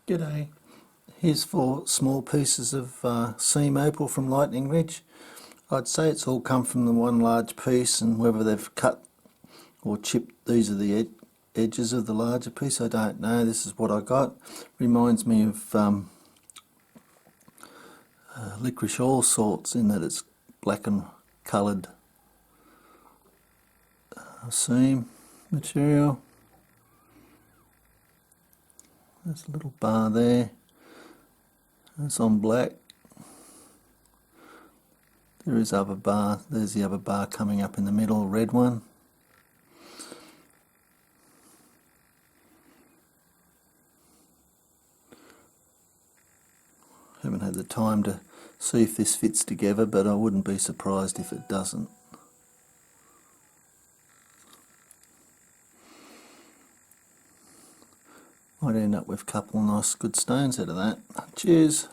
G'day. Here's 4 small pieces of seam opal from Lightning Ridge. I'd say it's all come from the one large piece, and whether they've cut or chipped, these are the edges of the larger piece, I don't know. This is what I got. Reminds me of licorice oil salts in that it's black and coloured seam material. There's a little bar there. It's on black. There is other bar. There's the other bar coming up in the middle, red one. Haven't had the time to see if this fits together, but I wouldn't be surprised if it doesn't. Might end up with a couple of nice good stones out of that. Cheers.